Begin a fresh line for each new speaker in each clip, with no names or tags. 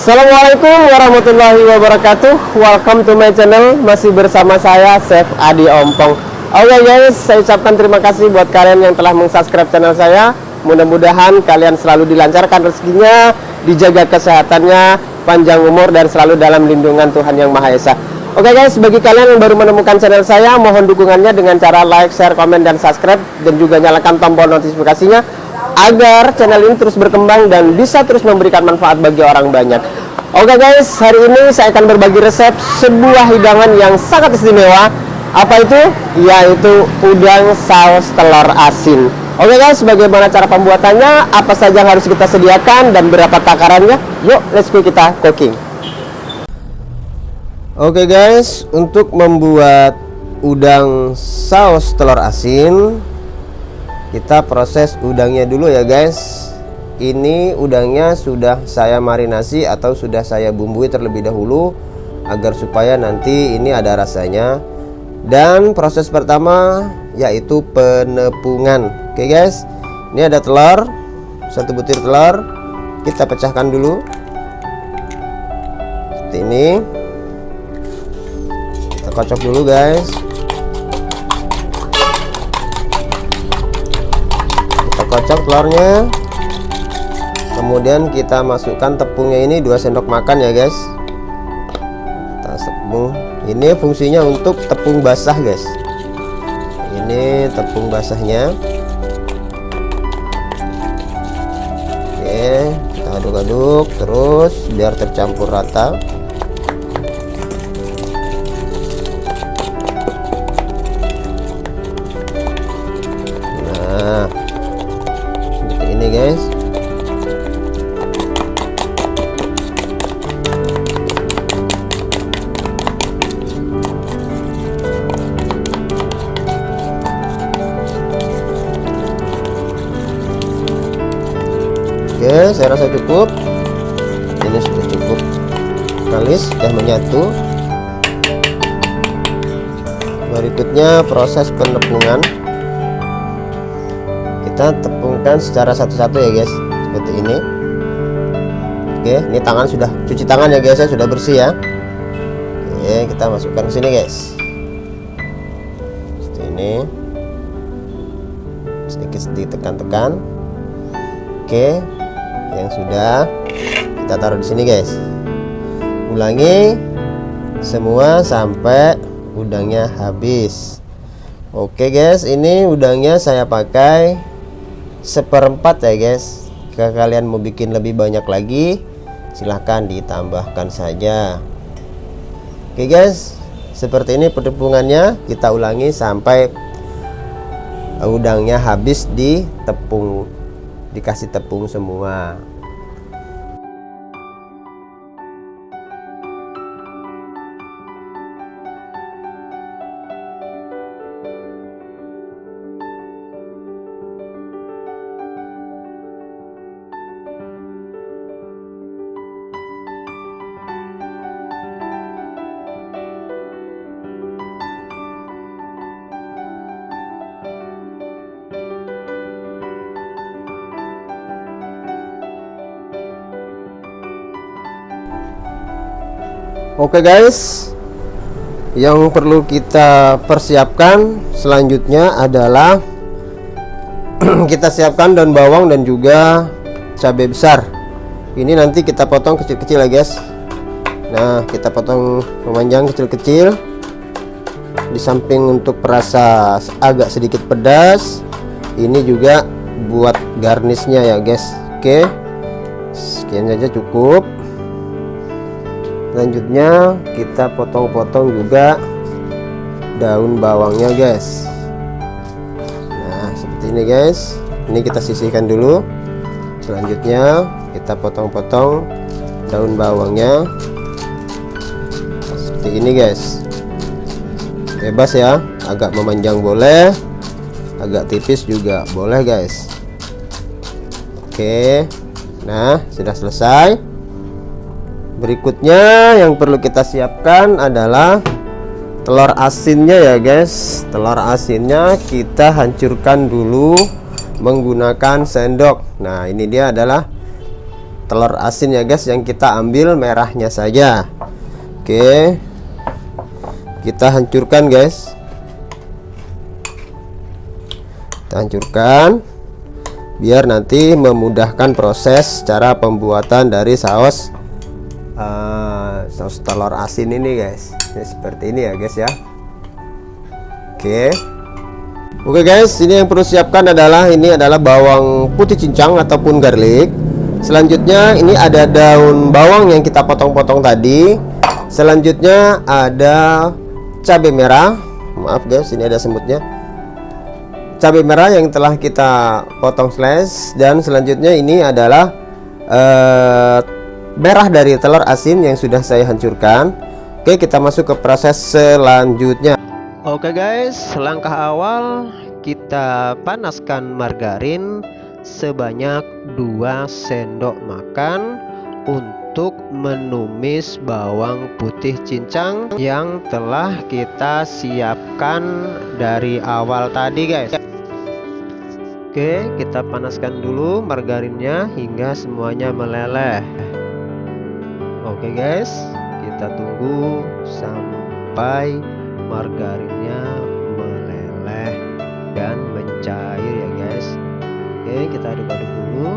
Assalamualaikum warahmatullahi wabarakatuh. Welcome to my channel. Masih bersama saya Chef Adi Ompong. Oke guys, saya ucapkan terima kasih buat kalian yang telah meng-subscribe channel saya. Mudah-mudahan kalian selalu dilancarkan rezekinya, dijaga kesehatannya, panjang umur, dan selalu dalam lindungan Tuhan Yang Maha Esa. Oke guys, bagi kalian yang baru menemukan channel saya, mohon dukungannya dengan cara like, share, komen, dan subscribe, dan juga nyalakan tombol notifikasinya agar channel ini terus berkembang dan bisa terus memberikan manfaat bagi orang banyak. Oke guys, hari ini saya akan berbagi resep sebuah hidangan yang sangat istimewa. Apa itu? Yaitu udang saus telur asin. Oke guys, bagaimana cara pembuatannya? Apa saja yang harus kita sediakan dan berapa takarannya? Yuk, let's go kita cooking. Oke guys, untuk membuat udang saus telur asin, kita proses udangnya dulu ya guys. Ini udangnya sudah saya marinasi atau sudah saya bumbui terlebih dahulu agar supaya nanti ini ada rasanya. Dan proses pertama yaitu penepungan. Oke guys, ini ada telur, 1 butir telur. Kita pecahkan dulu seperti ini. Kita kocok dulu guys. Kocok telurnya, kemudian kita masukkan tepungnya, ini 2 sendok makan ya guys. Kita tepung ini fungsinya untuk tepung basah guys. Ini tepung basahnya. Oke, kita aduk-aduk terus biar tercampur rata. Nah, ini guys. Oke, saya rasa cukup. Ini sudah cukup. Kalis sudah menyatu. Berikutnya proses penepungan. Kita tepungkan secara satu-satu ya guys, seperti ini. Oke, ini tangan sudah cuci tangan ya guys, ya sudah bersih ya. Oke, kita masukkan ke sini guys, seperti ini. Sedikit-sedikit tekan-tekan. Oke, yang sudah kita taruh di sini guys. Ulangi semua sampai udangnya habis. Oke guys, ini udangnya saya pakai 1/4 ya guys. Jika kalian mau bikin lebih banyak lagi, silahkan ditambahkan saja. Oke guys, seperti ini penepungannya. Kita ulangi sampai udangnya habis dikasih tepung semua. Oke guys, yang perlu kita persiapkan selanjutnya adalah kita siapkan daun bawang dan juga cabai besar. Ini nanti kita potong kecil-kecil ya guys. Nah, kita potong memanjang kecil-kecil. Di samping untuk perasa agak sedikit pedas, ini juga buat garnisnya ya guys. Oke, sekian saja cukup. Selanjutnya kita potong-potong juga daun bawangnya guys. Nah, seperti ini guys. Ini kita sisihkan dulu. Selanjutnya kita potong-potong daun bawangnya seperti ini guys. Bebas ya, agak memanjang boleh, agak tipis juga boleh guys. Oke, nah sudah selesai. Berikutnya yang perlu kita siapkan adalah telur asinnya ya guys. Telur asinnya kita hancurkan dulu menggunakan sendok. Nah, ini dia adalah telur asin ya guys, yang kita ambil merahnya saja. Oke, kita hancurkan guys, kita hancurkan biar nanti memudahkan proses cara pembuatan dari saus telur asin ini guys. Ini seperti ini ya guys ya. Oke guys, ini yang perlu siapkan adalah bawang putih cincang ataupun garlic. Selanjutnya ini ada daun bawang yang kita potong-potong tadi. Selanjutnya ada cabai merah. Maaf guys, ini ada semutnya. Cabai merah yang telah kita potong slice. Dan selanjutnya ini adalah merah dari telur asin yang sudah saya hancurkan. Oke, kita masuk ke proses selanjutnya. Oke guys, langkah awal kita panaskan margarin sebanyak 2 sendok makan untuk menumis bawang putih cincang yang telah kita siapkan dari awal tadi guys. Oke, kita panaskan dulu margarinnya hingga semuanya meleleh. Oke guys, kita tunggu sampai margarinnya meleleh dan mencair ya guys. Oke, kita aduk-aduk dulu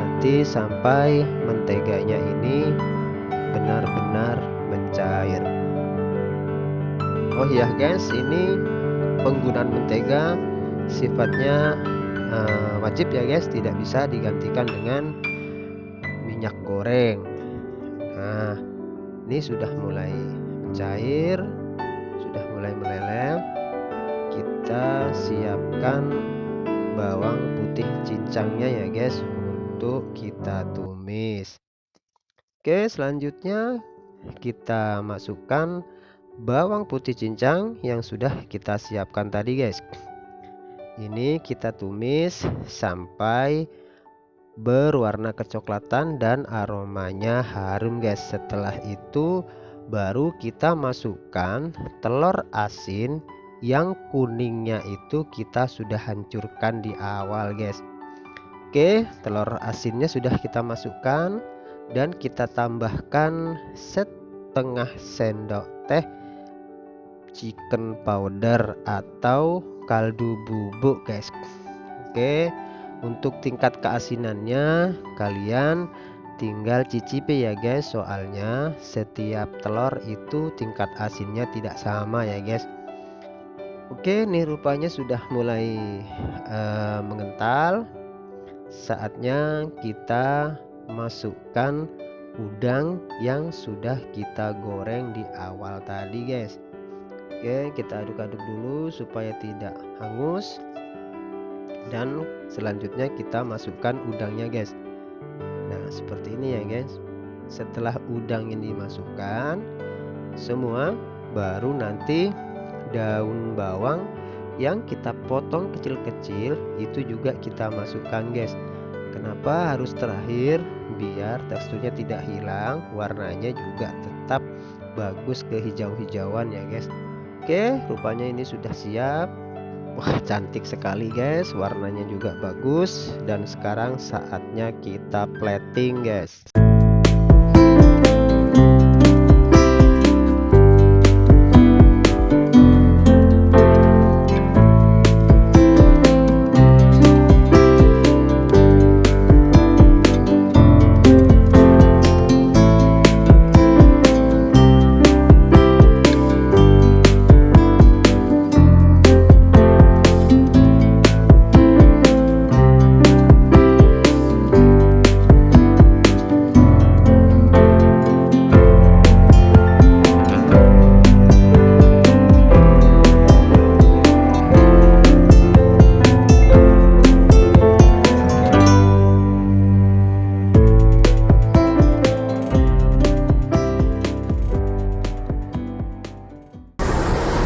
nanti sampai menteganya ini benar-benar mencair. Oh iya guys, ini penggunaan mentega sifatnya wajib ya guys, tidak bisa digantikan dengan minyak goreng. Nah, ini sudah mulai cair, sudah mulai meleleh. Kita siapkan bawang putih cincangnya ya guys untuk kita tumis. Oke, selanjutnya kita masukkan bawang putih cincang yang sudah kita siapkan tadi guys. Ini kita tumis sampai berwarna kecoklatan dan aromanya harum guys. Setelah itu baru kita masukkan telur asin yang kuningnya itu kita sudah hancurkan di awal guys. Oke, telur asinnya sudah kita masukkan dan kita tambahkan setengah sendok teh chicken powder atau kaldu bubuk guys. Oke, untuk tingkat keasinannya kalian tinggal cicipi ya guys, soalnya setiap telur itu tingkat asinnya tidak sama ya guys. Oke, ini rupanya sudah mulai mengental. Saatnya kita masukkan udang yang sudah kita goreng di awal tadi guys. Oke, kita aduk-aduk dulu supaya tidak hangus. Dan selanjutnya kita masukkan udangnya guys. Nah, seperti ini ya guys. Setelah udang ini dimasukkan semua, baru nanti daun bawang yang kita potong kecil-kecil itu juga kita masukkan guys. Kenapa harus terakhir? Biar teksturnya tidak hilang, warnanya juga tetap bagus kehijau-hijauan ya guys. Oke, rupanya ini sudah siap. Wah, cantik sekali guys, warnanya juga bagus. Dan sekarang saatnya kita plating guys.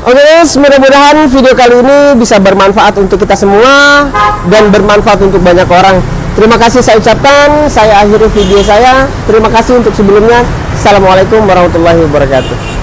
Oke guys, mudah-mudahan video kali ini bisa bermanfaat untuk kita semua dan bermanfaat untuk banyak orang. Terima kasih saya ucapkan, saya akhiri video saya. Terima kasih untuk sebelumnya. Assalamualaikum warahmatullahi wabarakatuh.